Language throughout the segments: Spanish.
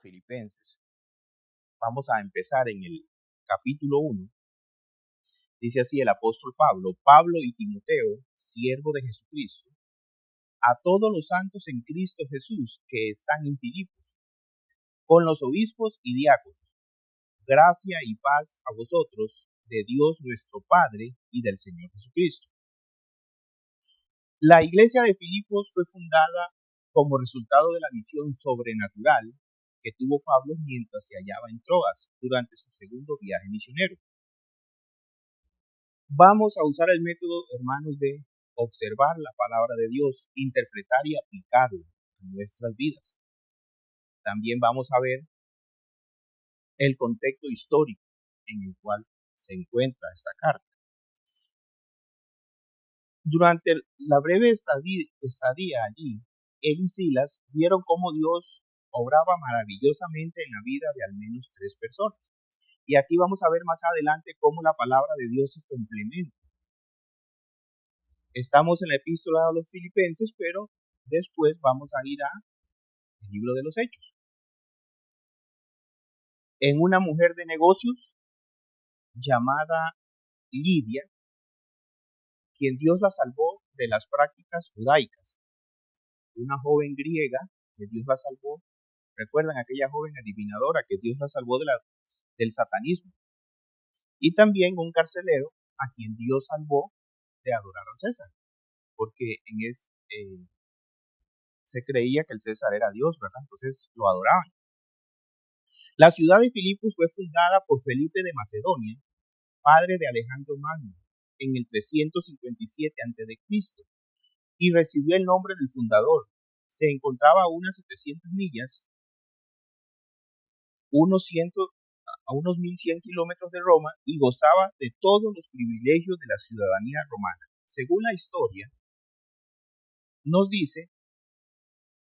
los Filipenses. Vamos a empezar en el capítulo 1. Dice así el apóstol Pablo: Pablo y Timoteo, siervo de Jesucristo, a todos los santos en Cristo Jesús que están en Filipos, con los obispos y diáconos, gracia y paz a vosotros, de Dios nuestro Padre y del Señor Jesucristo. La iglesia de Filipos fue fundada como resultado de la misión sobrenatural que tuvo Pablo mientras se hallaba en Troas durante su segundo viaje misionero. Vamos a usar el método, hermanos, de observar la palabra de Dios, interpretar y aplicarla en nuestras vidas. También vamos a ver el contexto histórico en el cual se encuentra esta carta. Durante la breve estadía allí, él y Silas vieron cómo Dios obraba maravillosamente en la vida de al menos 3 personas. Y aquí vamos a ver más adelante cómo la palabra de Dios se complementa. Estamos en la epístola a los Filipenses, pero después vamos a ir al libro de los Hechos. En una mujer de negocios llamada Lidia, quien Dios la salvó de las prácticas judaicas. Una joven griega que Dios la salvó. ¿Recuerdan aquella joven adivinadora que Dios la salvó del satanismo? Y también un carcelero a quien Dios salvó de adorar al César, porque se creía que el César era Dios, ¿verdad? Entonces lo adoraban. La ciudad de Filipos fue fundada por Felipe de Macedonia, padre de Alejandro Magno, en el 357 a.C., y recibió el nombre del fundador. Se encontraba a unas 700 millas, a unos 1100 kilómetros de Roma, y gozaba de todos los privilegios de la ciudadanía romana. Según la historia, nos dice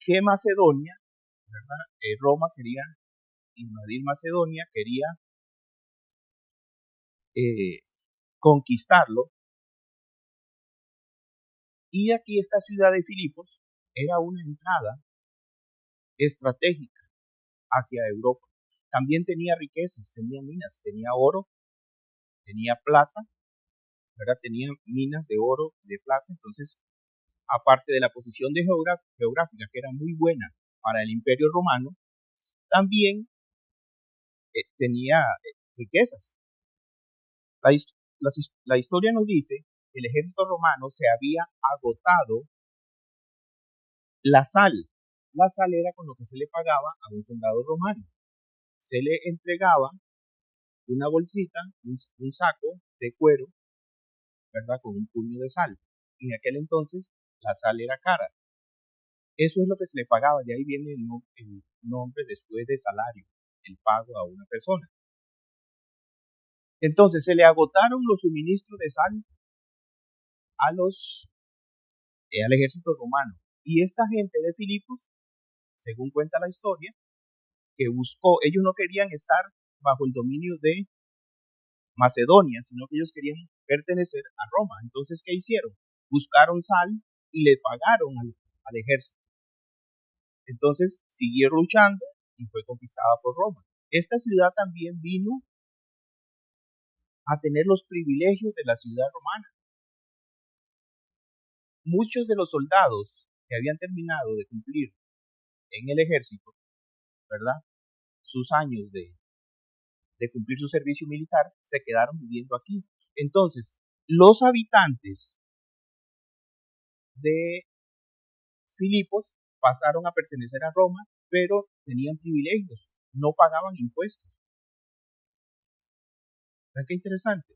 que Macedonia, ¿verdad? Roma quería invadir Macedonia, quería conquistarlo, y aquí esta ciudad de Filipos era una entrada estratégica hacia Europa. También tenía riquezas, tenía minas, tenía oro, tenía plata, ¿verdad? Tenía minas de oro, de plata. Entonces, aparte de la posición de geográfica, que era muy buena para el Imperio Romano, también tenía riquezas. La historia nos dice que el ejército romano se había agotado la sal. La sal era con lo que se le pagaba a un soldado romano. Se le entregaba una bolsita, un saco de cuero, ¿verdad? Con un puño de sal. En aquel entonces la sal era cara. Eso es lo que se le pagaba. De ahí viene el nombre después de salario, el pago a una persona. Entonces se le agotaron los suministros de sal al ejército romano. Y esta gente de Filipos, según cuenta la historia, que ellos no querían estar bajo el dominio de Macedonia, sino que ellos querían pertenecer a Roma. Entonces, ¿qué hicieron? Buscaron sal y le pagaron al ejército. Entonces, siguieron luchando y fue conquistada por Roma. Esta ciudad también vino a tener los privilegios de la ciudad romana. Muchos de los soldados que habían terminado de cumplir en el ejército, ¿verdad? Sus años de cumplir su servicio militar, se quedaron viviendo aquí. Entonces, los habitantes de Filipos pasaron a pertenecer a Roma, pero tenían privilegios, no pagaban impuestos. ¿Ven qué interesante?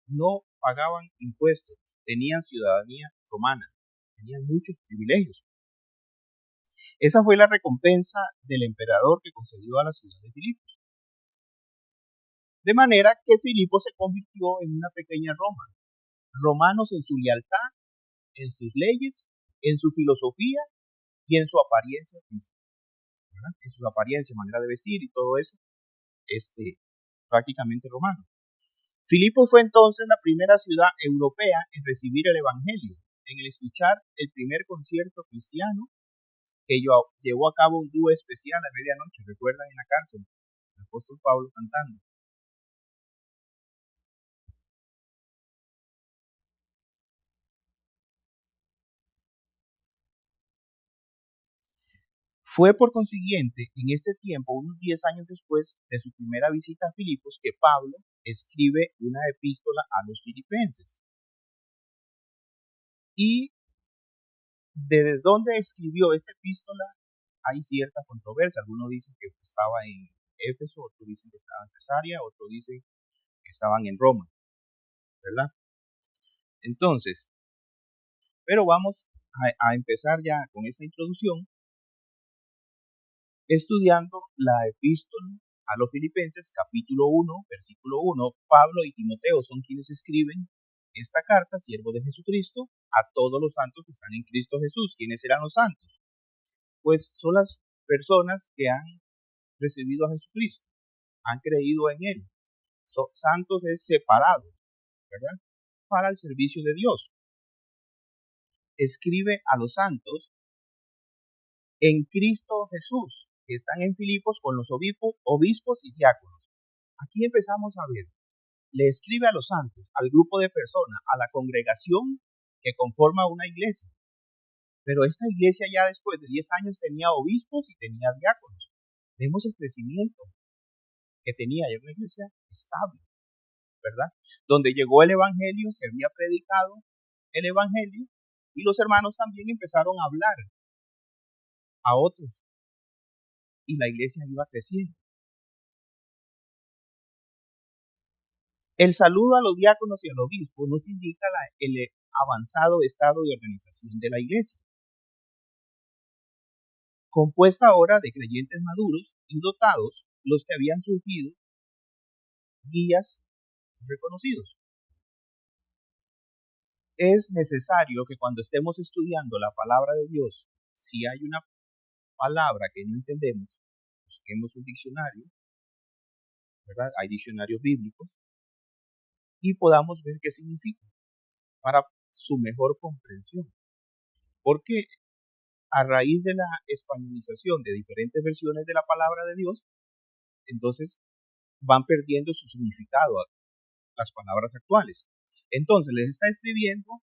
No pagaban impuestos, tenían ciudadanía romana, tenían muchos privilegios. Esa fue la recompensa del emperador que concedió a la ciudad de Filipos. De manera que Filipos se convirtió en una pequeña Roma. Romanos en su lealtad, en sus leyes, en su filosofía y en su apariencia física, ¿verdad? En su apariencia, manera de vestir y todo eso, prácticamente romano. Filipos fue entonces la primera ciudad europea en recibir el evangelio, en el escuchar el primer concierto cristiano que llevó a cabo un dúo especial a medianoche, recuerdan, en la cárcel, el apóstol Pablo cantando. Fue por consiguiente en este tiempo, unos 10 años después de su primera visita a Filipos, que Pablo escribe una epístola a los filipenses. Y desde dónde escribió esta epístola hay cierta controversia. Algunos dicen que estaba en Éfeso, otros dicen que estaba en Cesarea, otros dicen que estaban en Roma, ¿verdad? Entonces, pero vamos a empezar ya con esta introducción estudiando la epístola a los Filipenses, capítulo 1, versículo 1. Pablo y Timoteo son quienes escriben esta carta, siervo de Jesucristo, a todos los santos que están en Cristo Jesús. ¿Quiénes eran los santos? Pues son las personas que han recibido a Jesucristo, han creído en Él. Santos es separado, ¿verdad? Para el servicio de Dios. Escribe a los santos en Cristo Jesús, que están en Filipos con los obispos y diáconos. Aquí empezamos a ver, le escribe a los santos, al grupo de personas, a la congregación que conforma una iglesia. Pero esta iglesia ya después de 10 años tenía obispos y tenía diáconos. Vemos el crecimiento que tenía, ya una iglesia estable, ¿verdad? Donde llegó el evangelio, se había predicado el evangelio y los hermanos también empezaron a hablar a otros y la iglesia iba creciendo. El saludo a los diáconos y al obispo nos indica el avanzado estado de organización de la iglesia, compuesta ahora de creyentes maduros y dotados, los que habían surgido guías reconocidos. Es necesario que cuando estemos estudiando la palabra de Dios, si hay una palabra que no entendemos, busquemos un diccionario, ¿verdad? Hay diccionarios bíblicos, y podamos ver qué significa para su mejor comprensión. Porque a raíz de la españolización de diferentes versiones de la palabra de Dios, entonces van perdiendo su significado las palabras actuales. Entonces les está escribiendo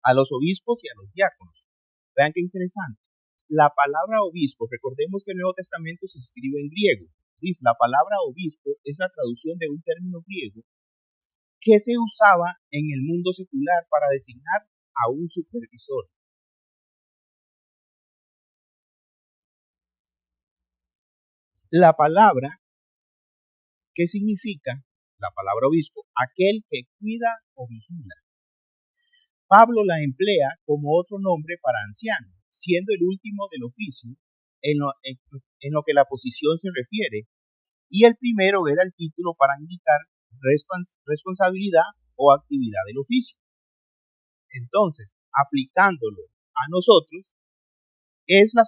a los obispos y a los diáconos. Vean qué interesante. La palabra obispo, recordemos que el Nuevo Testamento se escribe en griego. Dice, la palabra obispo es la traducción de un término griego que se usaba en el mundo secular para designar a un supervisor. La palabra, ¿qué significa? La palabra obispo, aquel que cuida o vigila. Pablo la emplea como otro nombre para anciano, siendo el último del oficio en lo que la posición se refiere, y el primero era el título para indicar responsabilidad o actividad del oficio. Entonces, aplicándolo a nosotros, es la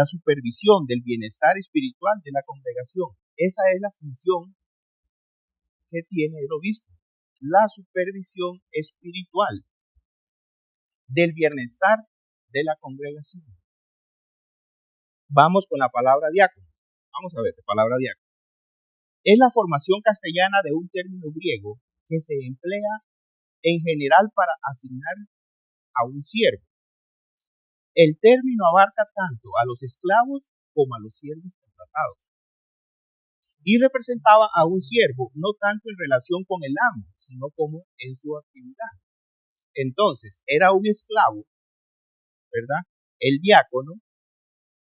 supervisión del bienestar espiritual de la congregación. Esa es la función que tiene el obispo, la supervisión espiritual del bienestar de la congregación. Vamos con la palabra diácono. Vamos a ver, la palabra diácono. Es la formación castellana de un término griego que se emplea en general para asignar a un siervo. El término abarca tanto a los esclavos como a los siervos contratados. Y representaba a un siervo no tanto en relación con el amo, sino como en su actividad. Entonces, era un esclavo, ¿verdad? El diácono,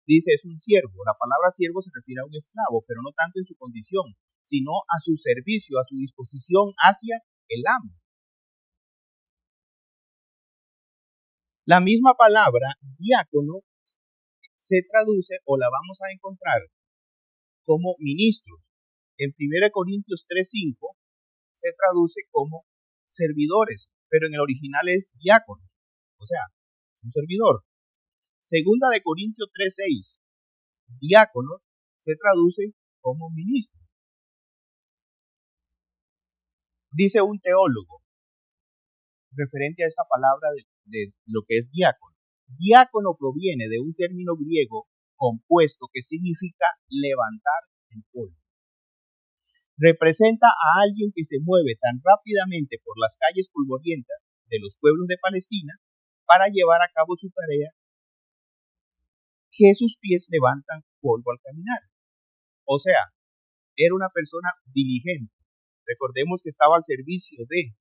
dice, es un siervo. La palabra siervo se refiere a un esclavo, pero no tanto en su condición, sino a su servicio, a su disposición hacia el amo. La misma palabra diácono se traduce o la vamos a encontrar como ministro. En 1 Corintios 3:5 se traduce como servidores, pero en el original es diácono, o sea, es un servidor. Segunda de Corintios 3:6, diáconos se traduce como ministro. Dice un teólogo referente a esta palabra de lo que es diácono. Diácono proviene de un término griego compuesto que significa levantar el polvo. Representa a alguien que se mueve tan rápidamente por las calles polvorientas de los pueblos de Palestina para llevar a cabo su tarea, que sus pies levantan polvo al caminar. O sea, era una persona diligente. Recordemos que estaba al servicio de.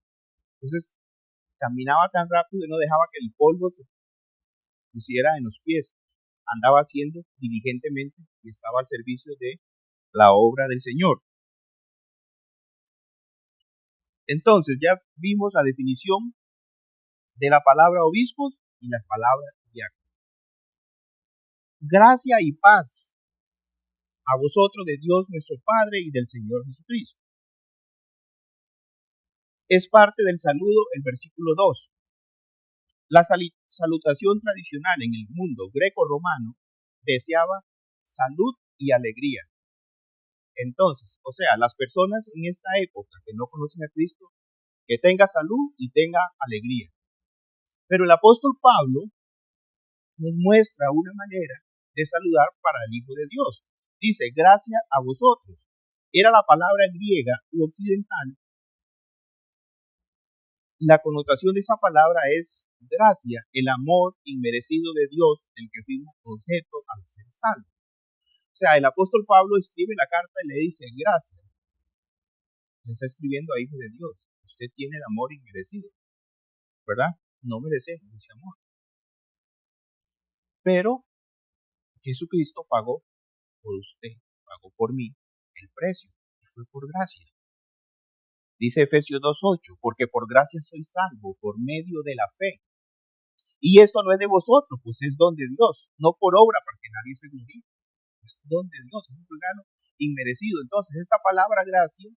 Entonces, caminaba tan rápido y no dejaba que el polvo se pusiera en los pies. Andaba haciendo diligentemente y estaba al servicio de la obra del Señor. Entonces, ya vimos la definición de la palabra obispos y la palabra diáconos. Gracia y paz a vosotros de Dios nuestro Padre y del Señor Jesucristo. Es parte del saludo el versículo 2. La salutación tradicional en el mundo greco-romano deseaba salud y alegría. Entonces, o sea, las personas en esta época que no conocen a Cristo, que tenga salud y tenga alegría. Pero el apóstol Pablo nos muestra una manera de saludar para el Hijo de Dios. Dice, gracias a vosotros. Era la palabra griega u occidental. La connotación de esa palabra es gracia, el amor inmerecido de Dios del que fuimos objeto al ser salvo. O sea, el apóstol Pablo escribe la carta y le dice, gracias. Le está escribiendo a Hijo de Dios. Usted tiene el amor inmerecido, ¿verdad? No merecemos ese amor. Pero Jesucristo pagó por usted, pagó por mí el precio y fue por gracia. Dice Efesios 2:8, porque por gracia soy salvo por medio de la fe. Y esto no es de vosotros, pues es don de Dios, no por obra para que nadie se gloríe. Es don de Dios, es un regalo inmerecido. Entonces, esta palabra gracia,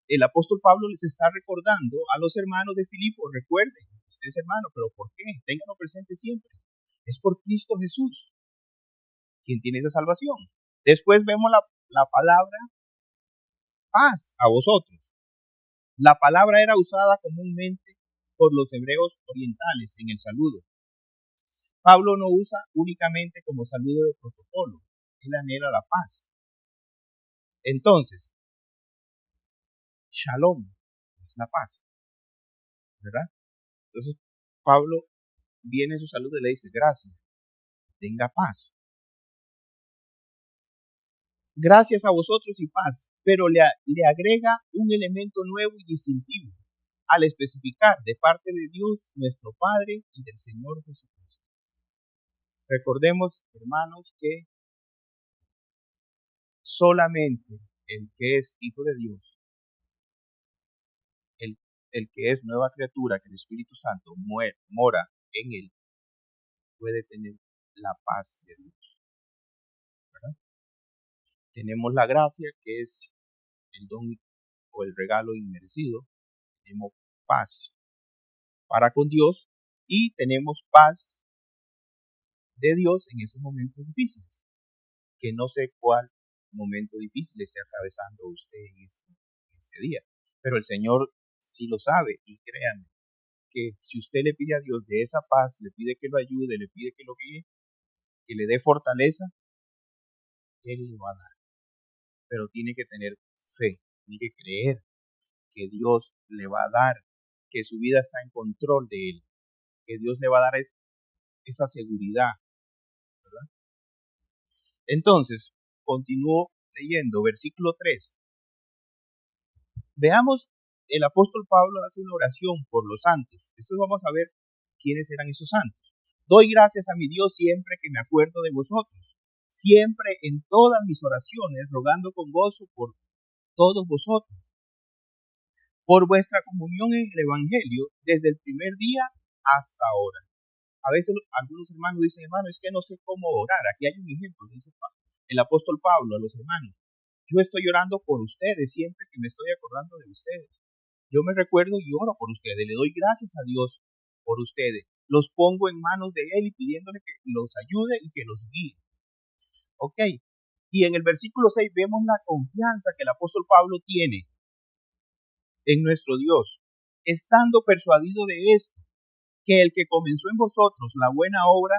el apóstol Pablo les está recordando a los hermanos de Filipos, recuerden, usted es hermano, pero ¿por qué? Ténganlo presente siempre. Es por Cristo Jesús quien tiene esa salvación. Después vemos la palabra paz a vosotros. La palabra era usada comúnmente por los hebreos orientales en el saludo. Pablo no usa únicamente como saludo de protocolo, él anhela la paz. Entonces, shalom es la paz, ¿verdad? Entonces, Pablo viene en su saludo y le dice, gracias, tenga paz. Gracias a vosotros y paz, pero le agrega un elemento nuevo y distintivo al especificar de parte de Dios nuestro Padre y del Señor Jesucristo. Recordemos, hermanos, que solamente el que es hijo de Dios, el que es nueva criatura, que el Espíritu Santo mora en él, puede tener la paz de Dios, ¿verdad? Tenemos la gracia, que es el don o el regalo inmerecido. Tenemos paz para con Dios y tenemos paz de Dios en esos momentos difíciles, que no sé cuál momento difícil esté atravesando usted en este día, pero el Señor sí lo sabe, y créanme que si usted le pide a Dios de esa paz, le pide que lo ayude, le pide que lo guíe, que le dé fortaleza, Él le va a dar, pero tiene que tener fe, tiene que creer que Dios le va a dar, que su vida está en control de Él, que Dios le va a dar esa seguridad, ¿verdad? Entonces, continúo leyendo, versículo 3. Veamos, el apóstol Pablo hace una oración por los santos. Después vamos a ver quiénes eran esos santos. Doy gracias a mi Dios siempre que me acuerdo de vosotros, siempre en todas mis oraciones, rogando con gozo por todos vosotros, por vuestra comunión en el Evangelio desde el primer día hasta ahora. A veces algunos hermanos dicen, hermano, es que no sé cómo orar. Aquí hay un ejemplo, dice el apóstol Pablo a los hermanos. Yo estoy orando por ustedes siempre que me estoy acordando de ustedes. Yo me recuerdo y oro por ustedes. Le doy gracias a Dios por ustedes. Los pongo en manos de Él y pidiéndole que los ayude y que los guíe. Ok. Y en el versículo 6 vemos la confianza que el apóstol Pablo tiene en nuestro Dios, estando persuadido de esto, que el que comenzó en vosotros la buena obra,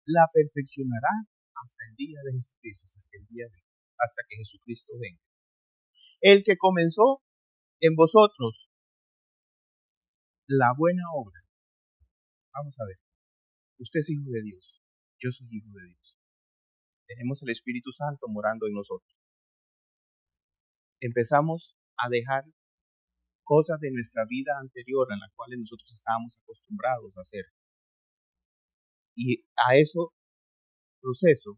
la perfeccionará hasta el día de Jesucristo, hasta que Jesucristo venga. El que comenzó en vosotros la buena obra. Vamos a ver, usted es hijo de Dios, yo soy hijo de Dios. Tenemos el Espíritu Santo morando en nosotros. Empezamos a dejar cosas de nuestra vida anterior en las cuales nosotros estábamos acostumbrados a hacer. Y a eso proceso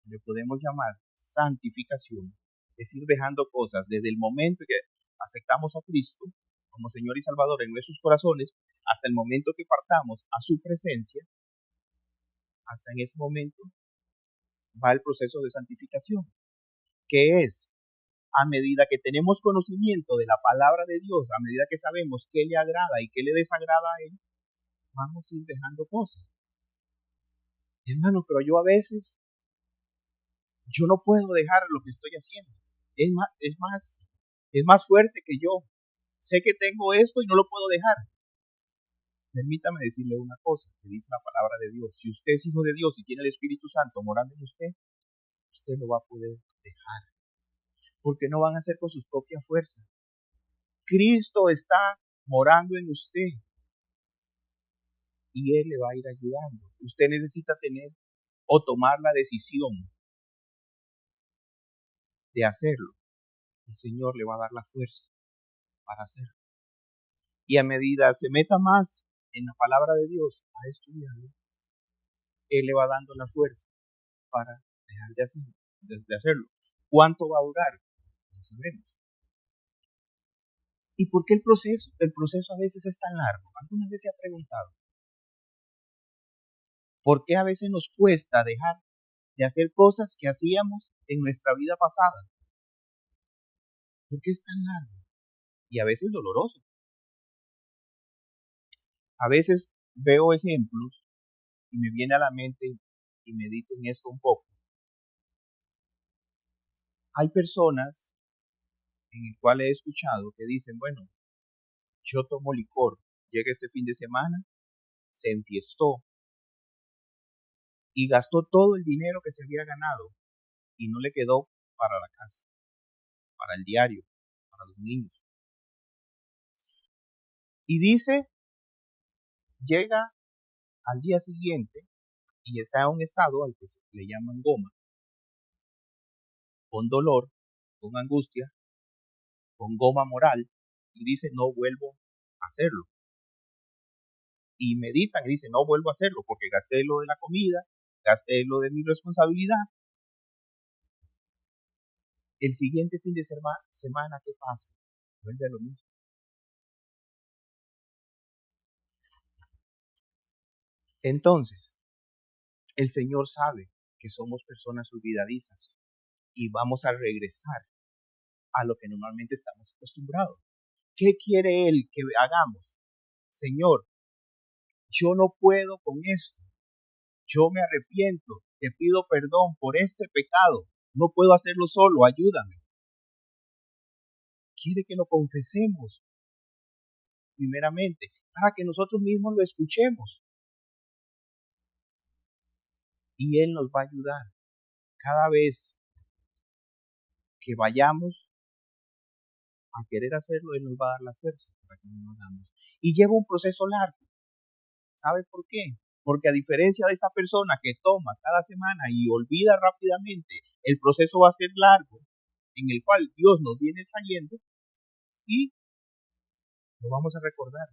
le podemos llamar santificación, es ir dejando cosas desde el momento que aceptamos a Cristo como Señor y Salvador en nuestros corazones hasta el momento que partamos a su presencia. Hasta en ese momento va el proceso de santificación, que es a medida que tenemos conocimiento de la palabra de Dios, a medida que sabemos qué le agrada y qué le desagrada a Él, vamos a ir dejando cosas. Hermano, pero yo no puedo dejar lo que estoy haciendo. Es más fuerte que yo. Sé que tengo esto y no lo puedo dejar. Permítame decirle una cosa que dice la palabra de Dios. Si usted es hijo de Dios y tiene el Espíritu Santo morando en usted, usted lo va a poder dejar. Porque no van a ser con sus propias fuerzas. Cristo está morando en usted y Él le va a ir ayudando. Usted necesita tener o tomar la decisión de hacerlo. El Señor le va a dar la fuerza para hacerlo. Y a medida se meta más en la palabra de Dios a estudiarlo, Él le va dando la fuerza para dejar de hacerlo. ¿Cuánto va a durar? No sabemos. ¿Y por qué el proceso? El proceso a veces es tan largo. ¿Alguna vez se ha preguntado? ¿Por qué a veces nos cuesta dejar de hacer cosas que hacíamos en nuestra vida pasada? ¿Por qué es tan largo? Y a veces doloroso. A veces veo ejemplos y me viene a la mente y medito en esto un poco. Hay personas en el cual he escuchado que dicen, bueno, yo tomo licor, llega este fin de semana, se enfiestó y gastó todo el dinero que se había ganado y no le quedó para la casa, para el diario, para los niños. Y dice, llega al día siguiente y está en un estado al que se le llaman goma, con dolor, con angustia, con goma moral, y dice, no vuelvo a hacerlo. Y meditan y dicen, no vuelvo a hacerlo porque gasté lo de la comida, gasté lo de mi responsabilidad. El siguiente fin de semana, ¿qué pasa? Vuelve a lo mismo. Entonces, el Señor sabe que somos personas olvidadizas y vamos a regresar a lo que normalmente estamos acostumbrados. ¿Qué quiere Él que hagamos? Señor, yo no puedo con esto. Yo me arrepiento, te pido perdón por este pecado. No puedo hacerlo solo, ayúdame. Quiere que lo confesemos primeramente para que nosotros mismos lo escuchemos. Y Él nos va a ayudar cada vez que vayamos a querer hacerlo. Él nos va a dar la fuerza para que no lo hagamos. Y lleva un proceso largo. ¿Sabe por qué? Porque a diferencia de esta persona que toma cada semana y olvida rápidamente, el proceso va a ser largo, en el cual Dios nos viene trayendo y lo vamos a recordar.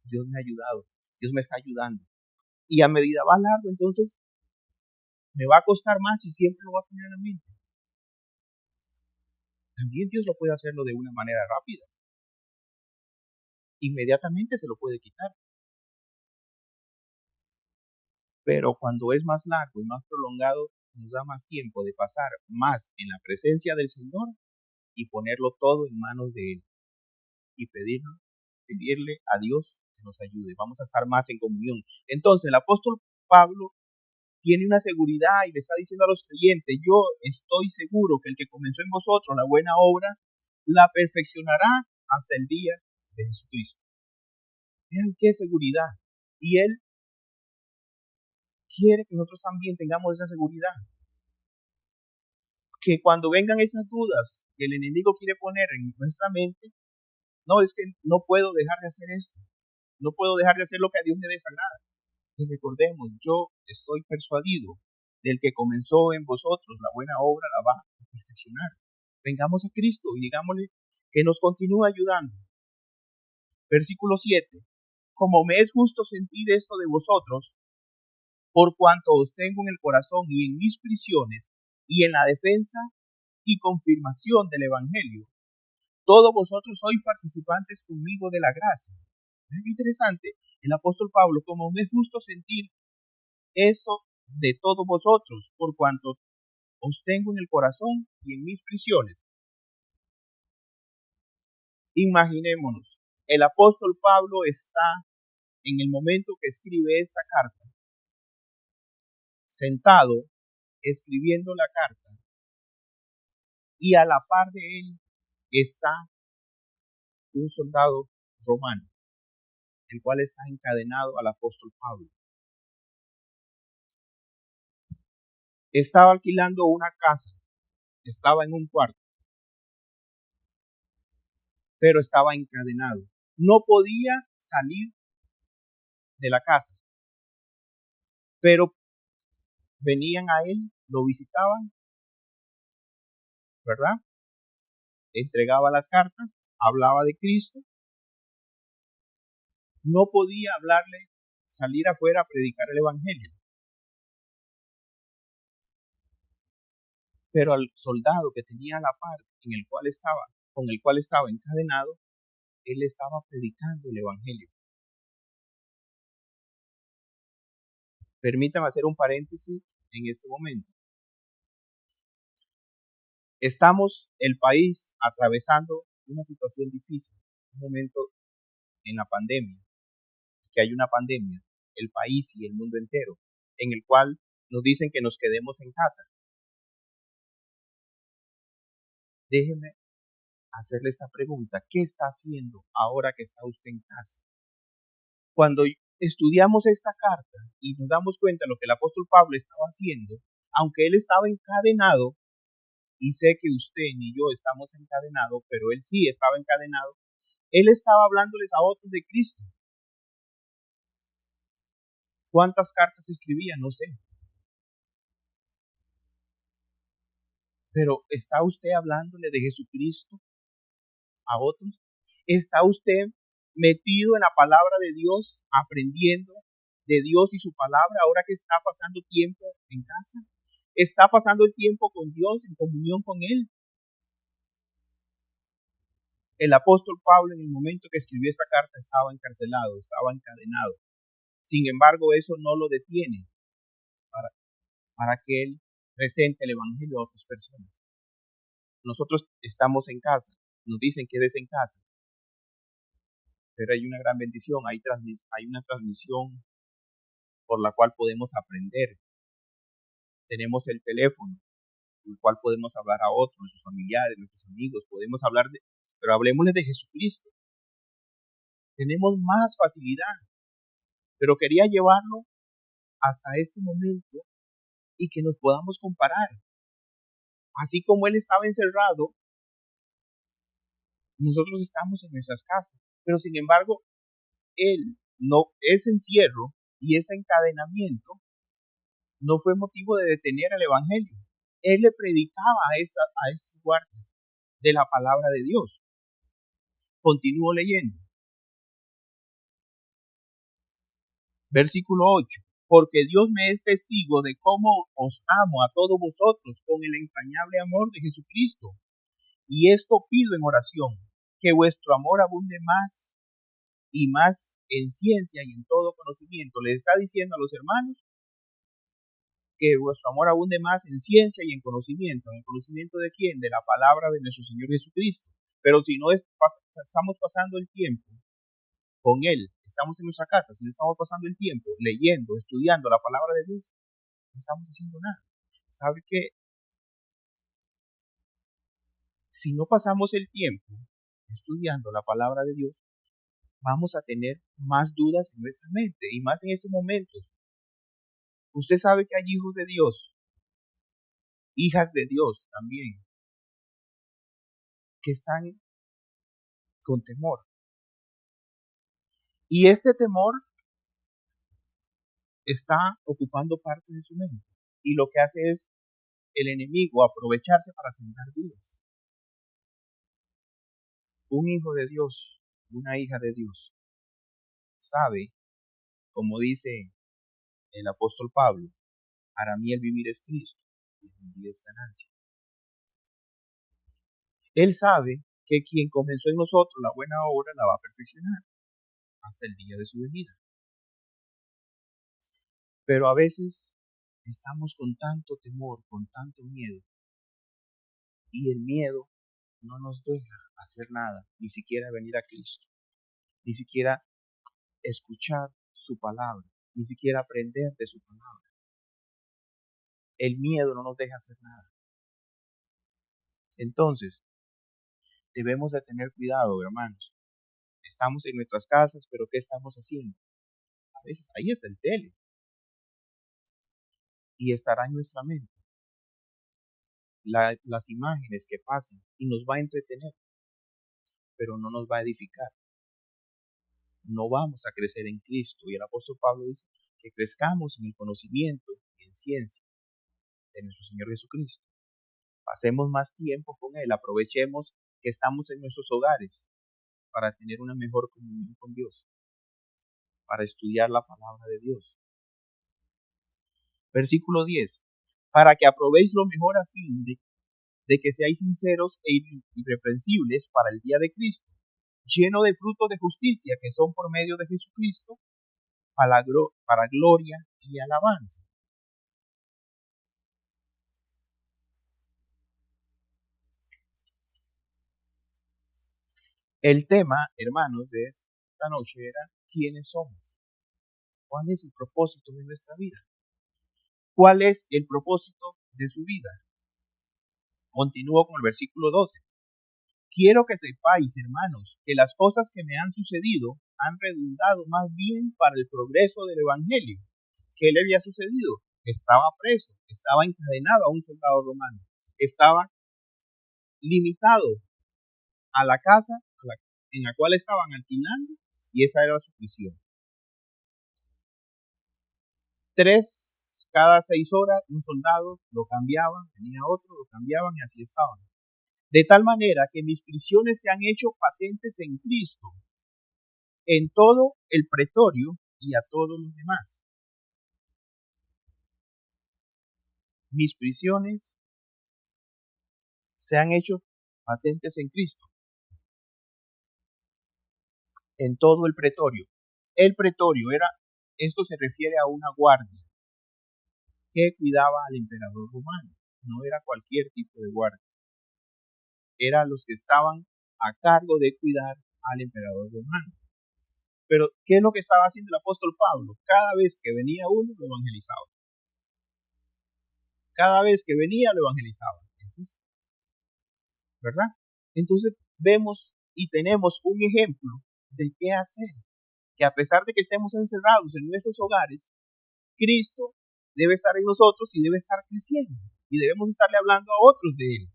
Dios me ha ayudado, Dios me está ayudando. Y a medida va largo, entonces me va a costar más y siempre lo va a tener en la mente. También Dios lo puede hacerlo de una manera rápida. Inmediatamente se lo puede quitar. Pero cuando es más largo y más prolongado, nos da más tiempo de pasar más en la presencia del Señor y ponerlo todo en manos de Él y pedirle a Dios que nos ayude. Vamos a estar más en comunión. Entonces el apóstol Pablo tiene una seguridad y le está diciendo a los creyentes, yo estoy seguro que el que comenzó en vosotros la buena obra, la perfeccionará hasta el día de Jesucristo. Vean qué seguridad. Y Él quiere que nosotros también tengamos esa seguridad. Que cuando vengan esas dudas que el enemigo quiere poner en nuestra mente, no, es que no puedo dejar de hacer esto. No puedo dejar de hacer lo que a Dios le desagrada. Y recordemos, yo estoy persuadido del que comenzó en vosotros la buena obra la va a perfeccionar. Vengamos a Cristo y digámosle que nos continúe ayudando. Versículo 7. Como me es justo sentir esto de vosotros, por cuanto os tengo en el corazón y en mis prisiones y en la defensa y confirmación del Evangelio, todos vosotros sois participantes conmigo de la gracia. Es interesante, el apóstol Pablo, como me es justo sentir esto de todos vosotros, por cuanto os tengo en el corazón y en mis prisiones. Imaginémonos, el apóstol Pablo está en el momento que escribe esta carta, sentado, escribiendo la carta, y a la par de él está un soldado romano, el cual está encadenado al apóstol Pablo. Estaba alquilando una casa, estaba en un cuarto, pero estaba encadenado. No podía salir de la casa, pero venían a él, lo visitaban, ¿verdad? Entregaba las cartas, hablaba de Cristo. No podía hablarle, salir afuera a predicar el Evangelio. Pero al soldado que tenía a la par, con el cual estaba encadenado, él estaba predicando el Evangelio. Permítame hacer un paréntesis en este momento. Estamos, el país, atravesando una situación difícil, un momento en la pandemia, que hay una pandemia, el país y el mundo entero, en el cual nos dicen que nos quedemos en casa. Déjeme hacerle esta pregunta. ¿Qué está haciendo ahora que está usted en casa? Cuando estudiamos esta carta y nos damos cuenta de lo que el apóstol Pablo estaba haciendo, aunque él estaba encadenado, y sé que usted ni yo estamos encadenados, pero él sí estaba encadenado, él estaba hablándoles a otros de Cristo. ¿Cuántas cartas escribía? No sé. Pero ¿está usted hablándole de Jesucristo a otros? ¿Está usted metido en la palabra de Dios, aprendiendo de Dios y su palabra ahora que está pasando tiempo en casa? ¿Está pasando el tiempo con Dios, en comunión con Él? El apóstol Pablo, en el momento que escribió esta carta, estaba encarcelado, estaba encadenado. Sin embargo, eso no lo detiene para que él presente el Evangelio a otras personas. Nosotros estamos en casa, nos dicen que es en casa, pero hay una gran bendición, hay una transmisión por la cual podemos aprender. Tenemos el teléfono, con el cual podemos hablar a otros, nuestros familiares, nuestros amigos, podemos hablar pero hablemosles de Jesucristo. Tenemos más facilidad, pero quería llevarlo hasta este momento y que nos podamos comparar. Así como él estaba encerrado, nosotros estamos en nuestras casas, pero sin embargo, él no, ese encierro y ese encadenamiento no fue motivo de detener el Evangelio. Él le predicaba a estos guardias de la palabra de Dios. Continúo leyendo. Versículo 8. Porque Dios me es testigo de cómo os amo a todos vosotros con el entrañable amor de Jesucristo. Y esto pido en oración, que vuestro amor abunde más y más en ciencia y en todo conocimiento. Les está diciendo a los hermanos que vuestro amor abunde más en ciencia y en conocimiento. ¿En el conocimiento de quién? De la palabra de nuestro Señor Jesucristo. Pero si no estamos pasando el tiempo con Él, estamos en nuestra casa, si no estamos pasando el tiempo leyendo, estudiando la palabra de Dios, no estamos haciendo nada. ¿Sabe qué? Si no pasamos el tiempo estudiando la palabra de Dios, vamos a tener más dudas en nuestra mente, y más en estos momentos. Usted sabe que hay hijos de Dios, hijas de Dios también, que están con temor. Y este temor está ocupando parte de su mente. Y lo que hace es el enemigo aprovecharse para sembrar dudas. Un hijo de Dios, una hija de Dios, sabe, como dice el apóstol Pablo, para mí el vivir es Cristo y el morir es ganancia. Él sabe que quien comenzó en nosotros la buena obra la va a perfeccionar hasta el día de su venida. Pero a veces estamos con tanto temor, con tanto miedo, y el miedo no nos deja hacer nada, ni siquiera venir a Cristo, ni siquiera escuchar su palabra, ni siquiera aprender de su palabra. El miedo no nos deja hacer nada. Entonces, debemos de tener cuidado, hermanos. Estamos en nuestras casas, pero ¿qué estamos haciendo? A veces ahí está el tele. Y estará en nuestra mente las imágenes que pasan y nos va a entretener, pero no nos va a edificar. No vamos a crecer en Cristo. Y el apóstol Pablo dice que crezcamos en el conocimiento y en ciencia de nuestro Señor Jesucristo. Pasemos más tiempo con Él, aprovechemos que estamos en nuestros hogares para tener una mejor comunión con Dios, para estudiar la palabra de Dios. Versículo 10. Para que aprobéis lo mejor a fin de que seáis sinceros e irreprensibles para el día de Cristo, lleno de frutos de justicia que son por medio de Jesucristo, para gloria y alabanza. El tema, hermanos, de esta noche era ¿quiénes somos? ¿Cuál es el propósito de nuestra vida? ¿Cuál es el propósito de su vida? Continúo con el versículo 12. Quiero que sepáis, hermanos, que las cosas que me han sucedido han redundado más bien para el progreso del Evangelio. ¿Qué le había sucedido? Estaba preso, estaba encadenado a un soldado romano, estaba limitado a la casa en la cual estaban alquilando, y esa era su prisión. Cada 6 horas un soldado lo cambiaban, venía otro, lo cambiaban y así estaban. De tal manera que mis prisiones se han hecho patentes en Cristo, en todo el pretorio y a todos los demás. Mis prisiones se han hecho patentes en Cristo, en todo el pretorio. El pretorio esto se refiere a una guardia que cuidaba al emperador romano. No era cualquier tipo de guardia. Eran los que estaban a cargo de cuidar al emperador romano. Pero, ¿qué es lo que estaba haciendo el apóstol Pablo? Cada vez que venía uno, lo evangelizaba. Cada vez que venía, lo evangelizaba. ¿Verdad? Entonces, vemos y tenemos un ejemplo de qué hacer. Que a pesar de que estemos encerrados en nuestros hogares, Cristo debe estar en nosotros y debe estar creciendo. Y debemos estarle hablando a otros de Él.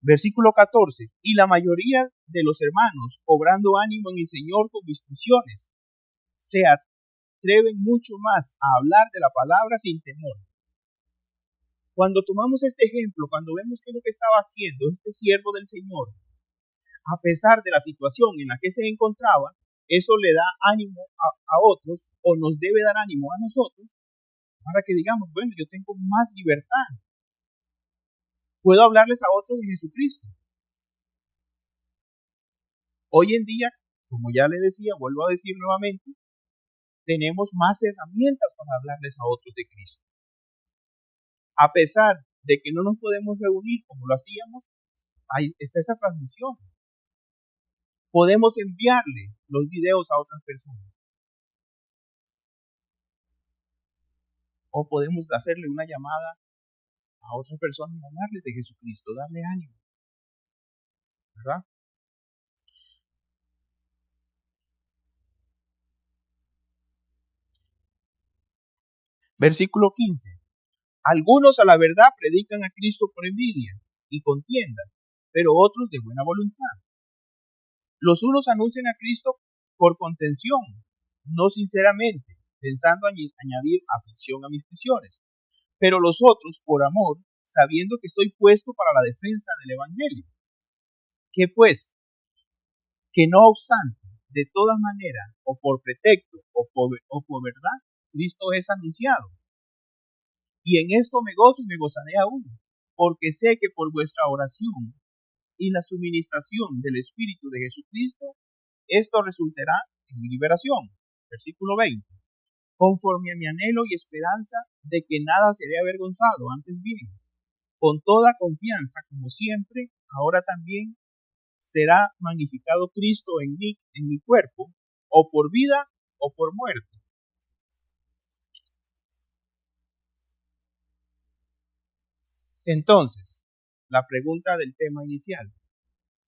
Versículo 14. Y la mayoría de los hermanos, cobrando ánimo en el Señor con mis prisiones, se atreven mucho más a hablar de la palabra sin temor. Cuando tomamos este ejemplo, cuando vemos qué es lo que estaba haciendo este siervo del Señor, a pesar de la situación en la que se encontraba, eso le da ánimo a otros, o nos debe dar ánimo a nosotros, para que digamos, bueno, yo tengo más libertad. Puedo hablarles a otros de Jesucristo. Hoy en día, como ya le decía, vuelvo a decir nuevamente, tenemos más herramientas para hablarles a otros de Cristo. A pesar de que no nos podemos reunir como lo hacíamos, ahí está esa transmisión. Podemos enviarle los videos a otras personas. O podemos hacerle una llamada a otras personas y hablarles de Jesucristo, darle ánimo. ¿Verdad? Versículo 15. Algunos a la verdad predican a Cristo por envidia y contienda, pero otros de buena voluntad. Los unos anuncian a Cristo por contención, no sinceramente, pensando añadir aflicción a mis prisiones, pero los otros por amor, sabiendo que estoy puesto para la defensa del Evangelio. ¿Qué pues? Que no obstante, de todas maneras, o por pretexto, o por verdad, Cristo es anunciado. Y en esto me gozo y me gozaré aún, porque sé que por vuestra oración y la suministración del Espíritu de Jesucristo, esto resultará en mi liberación. Versículo 20. Conforme a mi anhelo y esperanza de que nada seré avergonzado, antes bien, con toda confianza, como siempre, ahora también será magnificado Cristo en mí, en mi cuerpo, o por vida o por muerte. Entonces, la pregunta del tema inicial: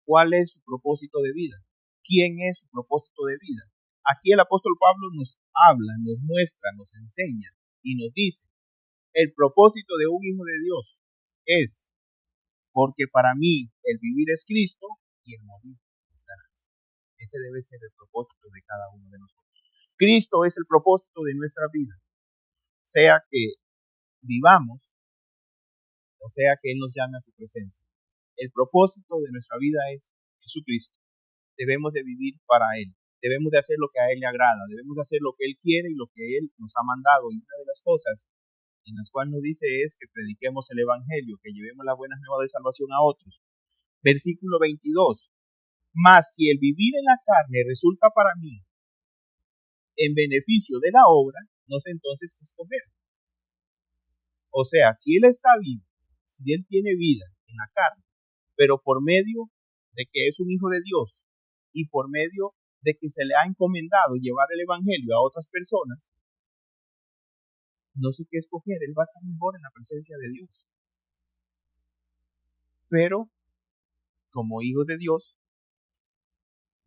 ¿cuál es su propósito de vida? ¿Quién es su propósito de vida? Aquí el apóstol Pablo nos habla, nos muestra, nos enseña y nos dice: el propósito de un hijo de Dios es, porque para mí el vivir es Cristo y el morir es ganancia. Ese debe ser el propósito de cada uno de nosotros. Cristo es el propósito de nuestra vida, sea que vivamos o sea que Él nos llame a su presencia. El propósito de nuestra vida es Jesucristo. Debemos de vivir para Él. Debemos de hacer lo que a Él le agrada. Debemos de hacer lo que Él quiere y lo que Él nos ha mandado. Y una de las cosas en las cuales nos dice es que prediquemos el Evangelio, que llevemos las buenas nuevas de salvación a otros. Versículo 22. Mas si el vivir en la carne resulta para mí en beneficio de la obra, no sé entonces qué escoger. O sea, si Él está vivo, si Él tiene vida en la carne, pero por medio de que es un hijo de Dios y por medio de que se le ha encomendado llevar el Evangelio a otras personas, no sé qué escoger. Él va a estar mejor en la presencia de Dios. Pero como hijos de Dios,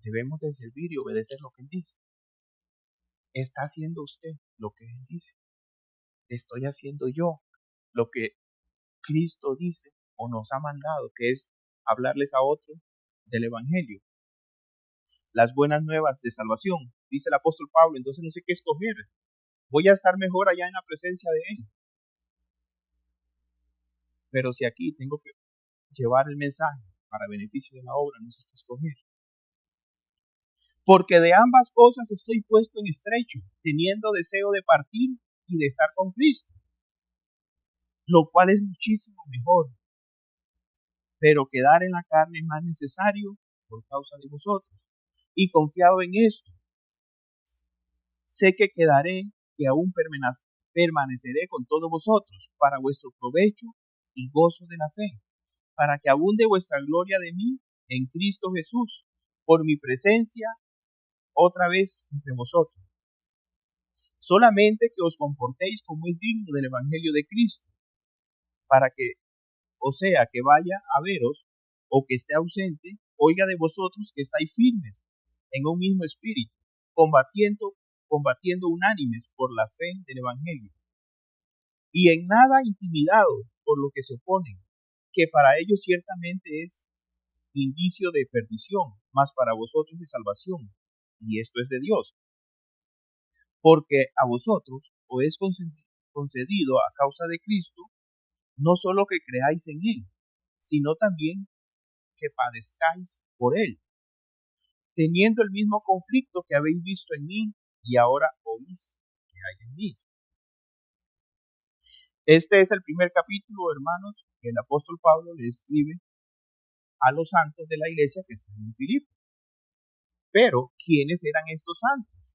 debemos de servir y obedecer lo que Él dice. ¿Está haciendo usted lo que Él dice? ¿Estoy haciendo yo lo que Cristo dice o nos ha mandado, que es hablarles a otros del Evangelio? Las buenas nuevas de salvación, dice el apóstol Pablo. Entonces no sé qué escoger. Voy a estar mejor allá en la presencia de Él. Pero si aquí tengo que llevar el mensaje para beneficio de la obra, no sé qué escoger. Porque de ambas cosas estoy puesto en estrecho, teniendo deseo de partir y de estar con Cristo, lo cual es muchísimo mejor. Pero quedar en la carne es más necesario por causa de vosotros. Y confiado en esto, sé que quedaré, que aún permaneceré con todos vosotros para vuestro provecho y gozo de la fe, para que abunde vuestra gloria de mí en Cristo Jesús, por mi presencia otra vez entre vosotros. Solamente que os comportéis como es digno del Evangelio de Cristo, para que, o sea, que vaya a veros o que esté ausente, oiga de vosotros que estáis firmes en un mismo espíritu, combatiendo unánimes por la fe del Evangelio, y en nada intimidados por lo que se oponen, que para ellos ciertamente es indicio de perdición, mas para vosotros de salvación, y esto es de Dios. Porque a vosotros os es concedido a causa de Cristo, no solo que creáis en Él, sino también que padezcáis por Él, teniendo el mismo conflicto que habéis visto en mí y ahora oís que hay en mí. Este es el primer capítulo, hermanos, que el apóstol Pablo le escribe a los santos de la iglesia que están en Filipo. Pero, ¿quiénes eran estos santos?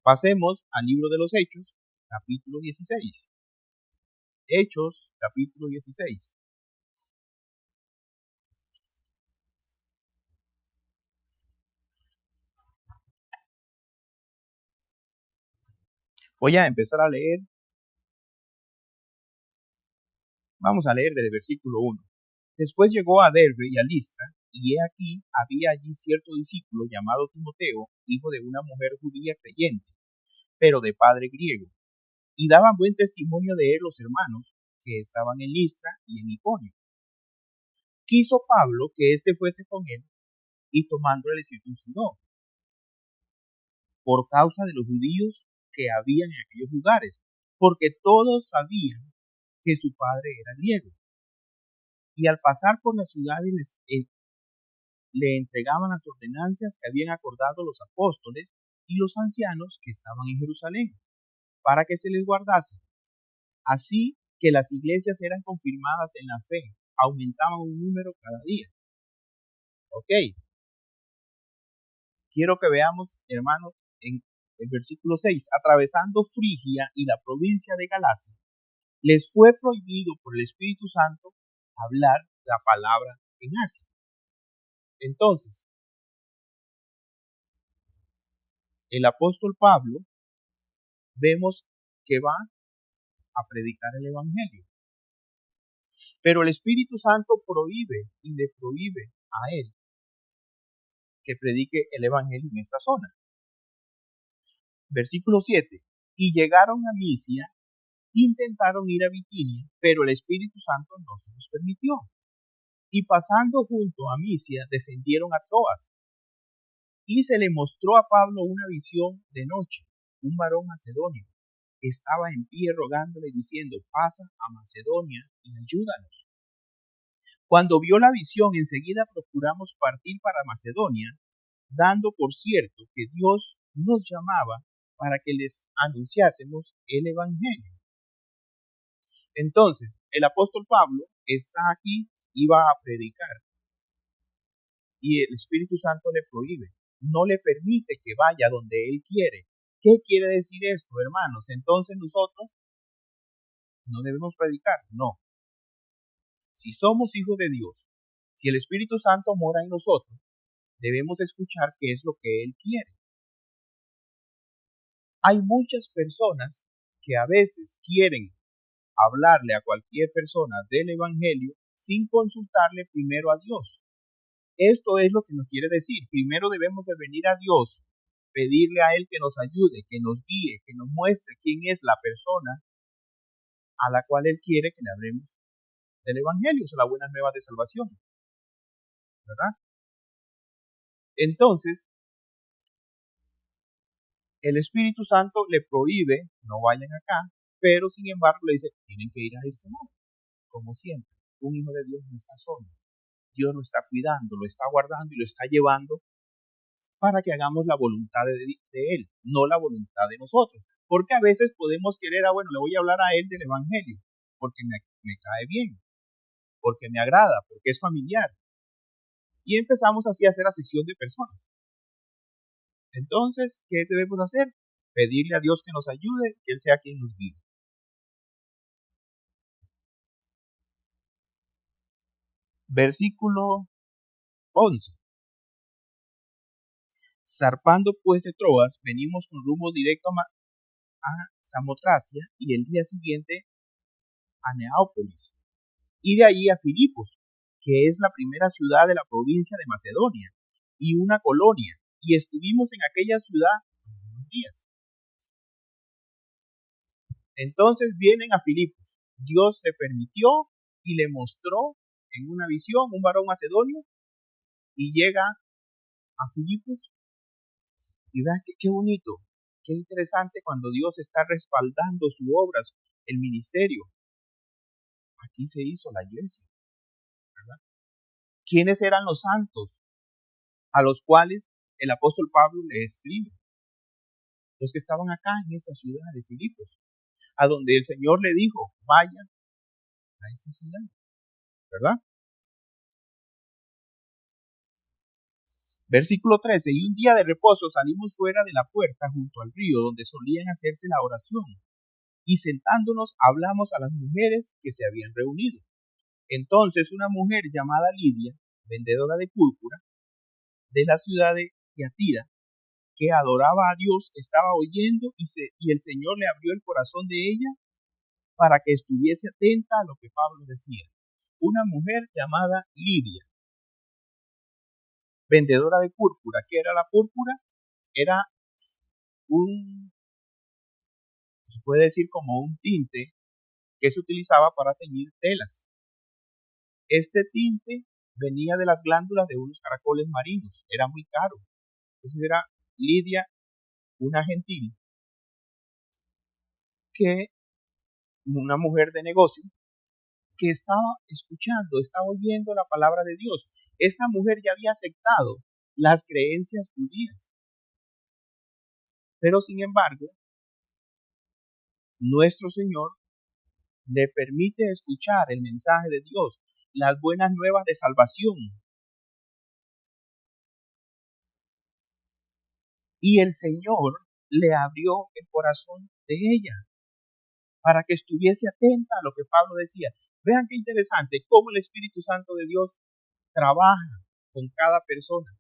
Pasemos al libro de los Hechos, capítulo 16. Hechos, capítulo 16. Voy a empezar a leer. Vamos a leer desde el versículo 1. Después llegó a Derbe y a Listra, y he aquí, había allí cierto discípulo llamado Timoteo, hijo de una mujer judía creyente, pero de padre griego, y daban buen testimonio de él los hermanos que estaban en Listra y en Iconio. Quiso Pablo que éste fuese con él, y tomándole le circuncidó, por causa de los judíos que había en aquellos lugares, porque todos sabían que su padre era griego. Y al pasar por las ciudades le entregaban las ordenanzas que habían acordado los apóstoles y los ancianos que estaban en Jerusalén, para que se les guardase. Así que las iglesias eran confirmadas en la fe, aumentaban un número cada día. Ok, quiero que veamos, hermanos, en el versículo 6, atravesando Frigia y la provincia de Galacia, les fue prohibido por el Espíritu Santo hablar la palabra en Asia. Entonces, el apóstol Pablo vemos que va a predicar el Evangelio, pero el Espíritu Santo prohíbe y le prohíbe a él que predique el Evangelio en esta zona. Versículo 7. Y llegaron a Misia, intentaron ir a Bitinia, pero el Espíritu Santo no se los permitió. Y pasando junto a Misia, descendieron a Troas. Y se le mostró a Pablo una visión de noche. Un varón macedonio estaba en pie rogándole diciendo, pasa a Macedonia y ayúdanos. Cuando vio la visión, enseguida procuramos partir para Macedonia, dando por cierto que Dios nos llamaba para que les anunciásemos el Evangelio. Entonces, el apóstol Pablo está aquí y va a predicar, y el Espíritu Santo le prohíbe, no le permite que vaya donde él quiere. ¿Qué quiere decir esto, hermanos? Entonces nosotros no debemos predicar, no. Si somos hijos de Dios, si el Espíritu Santo mora en nosotros, debemos escuchar qué es lo que él quiere. Hay muchas personas que a veces quieren hablarle a cualquier persona del Evangelio sin consultarle primero a Dios. Esto es lo que nos quiere decir. Primero debemos de venir a Dios, pedirle a Él que nos ayude, que nos guíe, que nos muestre quién es la persona a la cual Él quiere que le hablemos del Evangelio, o sea, la buena nueva de salvación. ¿Verdad? Entonces, el Espíritu Santo le prohíbe, no vayan acá, pero sin embargo le dice, tienen que ir a este modo, como siempre. Un hijo de Dios no está solo. Dios lo está cuidando, lo está guardando y lo está llevando para que hagamos la voluntad de Él, no la voluntad de nosotros. Porque a veces podemos querer, bueno, le voy a hablar a Él del Evangelio, porque me cae bien, porque me agrada, porque es familiar. Y empezamos así a hacer acepción de personas. Entonces, ¿qué debemos hacer? Pedirle a Dios que nos ayude, que Él sea quien nos guíe. Versículo 11. Zarpando pues de Troas, venimos con rumbo directo a Samotracia y el día siguiente a Neápolis y de allí a Filipos, que es la primera ciudad de la provincia de Macedonia y una colonia, y estuvimos en aquella ciudad unos días. Entonces vienen a Filipos. Dios le permitió y le mostró en una visión un varón macedonio y llega a Filipos y vean qué bonito, qué interesante cuando Dios está respaldando su obra, el ministerio. Aquí se hizo la iglesia, ¿verdad? ¿Quiénes eran los santos a los cuales el apóstol Pablo le escribe? Los que estaban acá en esta ciudad de Filipos, a donde el Señor le dijo, vayan a esta ciudad, ¿verdad? Versículo 13, y un día de reposo salimos fuera de la puerta junto al río donde solían hacerse la oración, y sentándonos hablamos a las mujeres que se habían reunido. Entonces una mujer llamada Lidia, vendedora de púrpura, de la ciudad de Tiatira, que adoraba a Dios, estaba oyendo y el Señor le abrió el corazón de ella para que estuviese atenta a lo que Pablo decía. Una mujer llamada Lidia, vendedora de púrpura. ¿Qué era la púrpura? Era un Se puede decir como un tinte que se utilizaba para teñir telas. Este tinte venía de las glándulas de unos caracoles marinos, era muy caro. Entonces era Lidia, una gentil, que una mujer de negocio, que estaba escuchando, estaba oyendo la palabra de Dios. Esta mujer ya había aceptado las creencias judías, pero sin embargo, nuestro Señor le permite escuchar el mensaje de Dios, las buenas nuevas de salvación. Y el Señor le abrió el corazón de ella para que estuviese atenta a lo que Pablo decía. Vean qué interesante cómo el Espíritu Santo de Dios trabaja con cada persona.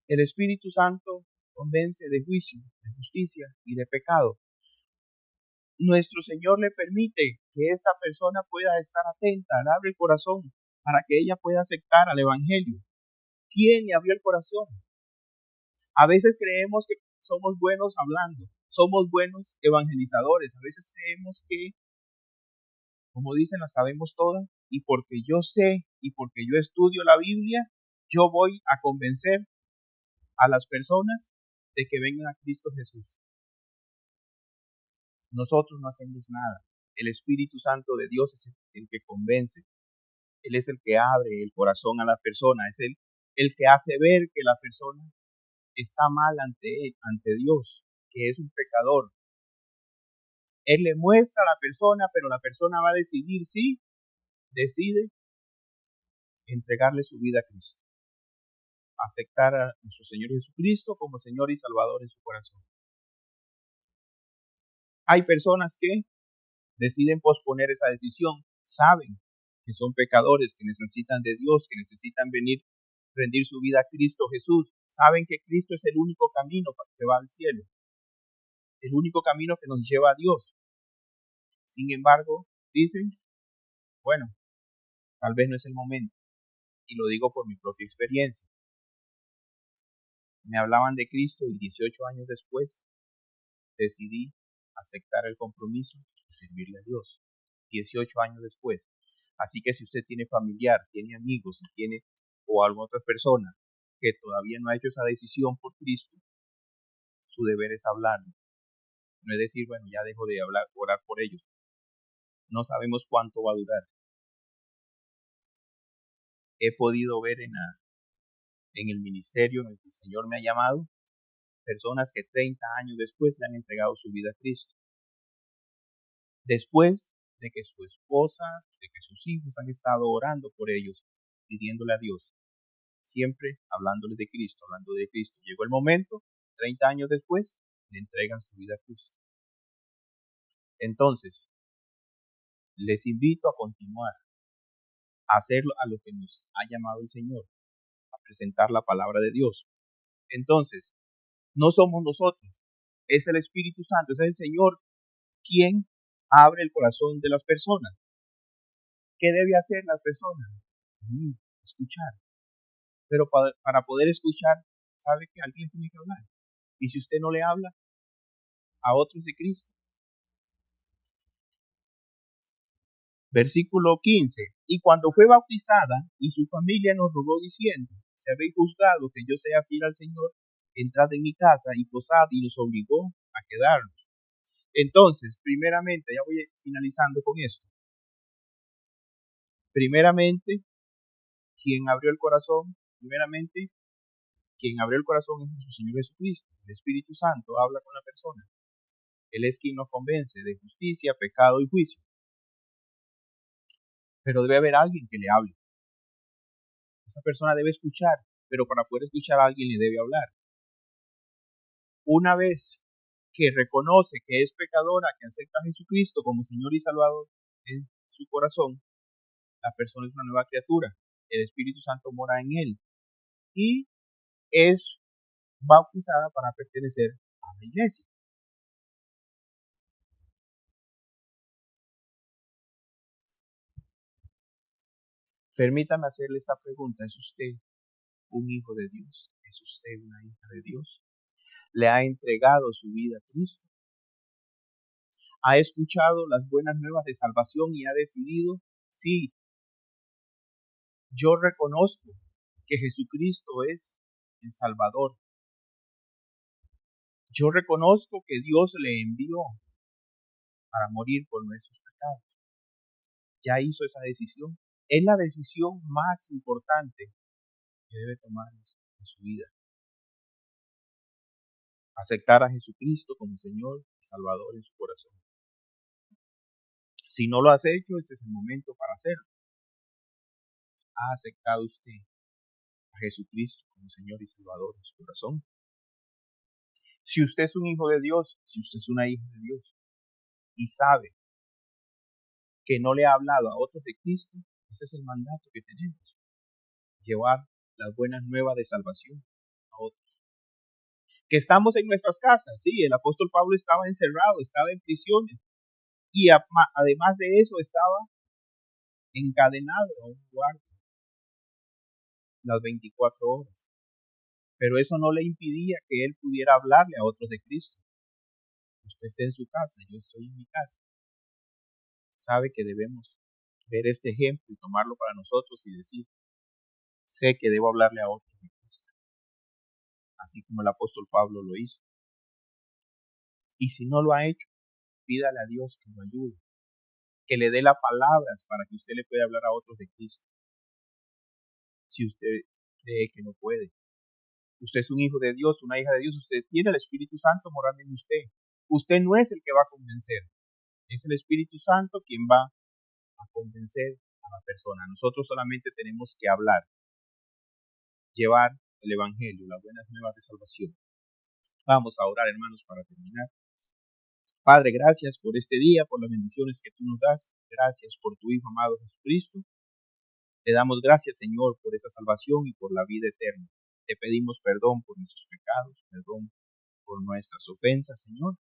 El Espíritu Santo convence de juicio, de justicia y de pecado. Nuestro Señor le permite que esta persona pueda estar atenta, le abre el corazón para que ella pueda aceptar al Evangelio. ¿Quién le abrió el corazón? A veces creemos que somos buenos hablando, somos buenos evangelizadores. A veces creemos que, como dicen, las sabemos todas y porque yo sé y porque yo estudio la Biblia, yo voy a convencer a las personas de que vengan a Cristo Jesús. Nosotros no hacemos nada. El Espíritu Santo de Dios es el que convence. Él es el que abre el corazón a la persona. Es el que hace ver que la persona está mal ante él, ante Dios, que es un pecador. Él le muestra a la persona, pero la persona va a decidir si decide entregarle su vida a Cristo, aceptar a nuestro Señor Jesucristo como Señor y Salvador en su corazón. Hay personas que deciden posponer esa decisión, saben que son pecadores, que necesitan de Dios, que necesitan venir, rendir su vida a Cristo Jesús, saben que Cristo es el único camino que va al cielo, el único camino que nos lleva a Dios. Sin embargo, dicen, bueno, tal vez no es el momento, y lo digo por mi propia experiencia. Me hablaban de Cristo y 18 años después decidí aceptar el compromiso de servirle a Dios. 18 años después. Así que si usted tiene familiar, tiene amigos, si tiene o alguna otra persona que todavía no ha hecho esa decisión por Cristo, su deber es hablarle. No es decir, bueno, ya dejo de hablar, orar por ellos. No sabemos cuánto va a durar. He podido ver en el ministerio en el que el Señor me ha llamado, personas que 30 años después le han entregado su vida a Cristo. Después de que su esposa, de que sus hijos han estado orando por ellos, pidiéndole a Dios, siempre hablándoles de Cristo, hablando de Cristo. Llegó el momento, 30 años después, le entregan su vida a Cristo. Entonces, les invito a continuar, a hacerlo a lo que nos ha llamado el Señor, a presentar la palabra de Dios. Entonces, no somos nosotros, es el Espíritu Santo, es el Señor quien abre el corazón de las personas. ¿Qué debe hacer la persona? Escuchar. Pero para poder escuchar, sabe que alguien tiene que hablar. Y si usted no le habla a otros de Cristo. Versículo 15. Y cuando fue bautizada y su familia nos rogó diciendo, si habéis juzgado que yo sea fiel al Señor, entrad en mi casa y posad, y nos obligó a quedarnos. Entonces, primeramente, ya voy finalizando con esto. Primeramente, quien abrió el corazón, quien abrió el corazón es nuestro Señor Jesucristo. El Espíritu Santo habla con la persona. Él es quien nos convence de justicia, pecado y juicio. Pero debe haber alguien que le hable. Esa persona debe escuchar, pero para poder escuchar a alguien le debe hablar. Una vez que reconoce que es pecadora, que acepta a Jesucristo como Señor y Salvador en su corazón, la persona es una nueva criatura. El Espíritu Santo mora en él y es bautizada para pertenecer a la iglesia. Permítame hacerle esta pregunta. ¿Es usted un hijo de Dios? ¿Es usted una hija de Dios? le ha entregado su vida a Cristo. Ha escuchado las buenas nuevas de salvación y ha decidido, sí, yo reconozco que Jesucristo es el Salvador. Yo reconozco que Dios le envió para morir por nuestros pecados. Ya hizo esa decisión. Es la decisión más importante que debe tomar en su vida. Aceptar a Jesucristo como Señor y Salvador en su corazón. Si no lo has hecho, este es el momento para hacerlo. ¿Ha aceptado usted a Jesucristo como Señor y Salvador en su corazón? Si usted es un hijo de Dios, si usted es una hija de Dios y sabe que no le ha hablado a otros de Cristo, ese es el mandato que tenemos. Llevar las buenas nuevas de salvación a otros. Que estamos en nuestras casas, sí, el apóstol Pablo estaba encerrado, estaba en prisiones y además de eso estaba encadenado a un cuarto las 24 horas. Pero eso no le impidía que él pudiera hablarle a otros de Cristo. Usted está en su casa, yo estoy en mi casa. Sabe que debemos ver este ejemplo y tomarlo para nosotros y decir, sé que debo hablarle a otros de Cristo, así como el apóstol Pablo lo hizo. Y si no lo ha hecho, pídale a Dios que lo ayude, que le dé las palabras para que usted le pueda hablar a otros de Cristo. Si usted cree que no puede, usted es un hijo de Dios, una hija de Dios, usted tiene el Espíritu Santo morando en usted. Usted no es el que va a convencer, es el Espíritu Santo quien va a convencer a la persona. Nosotros solamente tenemos que hablar, llevar el Evangelio, las buenas nuevas de salvación. Vamos a orar, hermanos, para terminar. Padre, gracias por este día, por las bendiciones que tú nos das. Gracias por tu Hijo amado Jesucristo. Te damos gracias, Señor, por esa salvación y por la vida eterna. Te pedimos perdón por nuestros pecados, perdón por nuestras ofensas, Señor.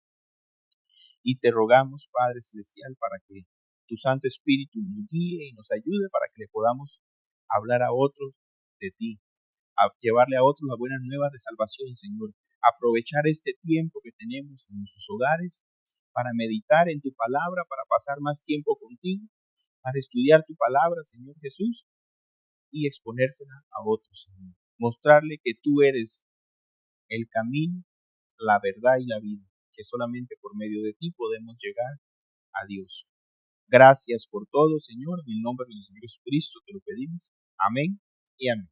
Y te rogamos, Padre Celestial, para que tu Santo Espíritu nos guíe y nos ayude para que le podamos hablar a otros de ti, a llevarle a otros las buenas nuevas de salvación, Señor. Aprovechar este tiempo que tenemos en nuestros hogares para meditar en tu palabra, para pasar más tiempo contigo, para estudiar tu palabra, Señor Jesús, y exponérsela a otros, Señor. Mostrarle que tú eres el camino, la verdad y la vida, que solamente por medio de ti podemos llegar a Dios. Gracias por todo, Señor. En el nombre del Señor Jesucristo te lo pedimos. Amén y amén.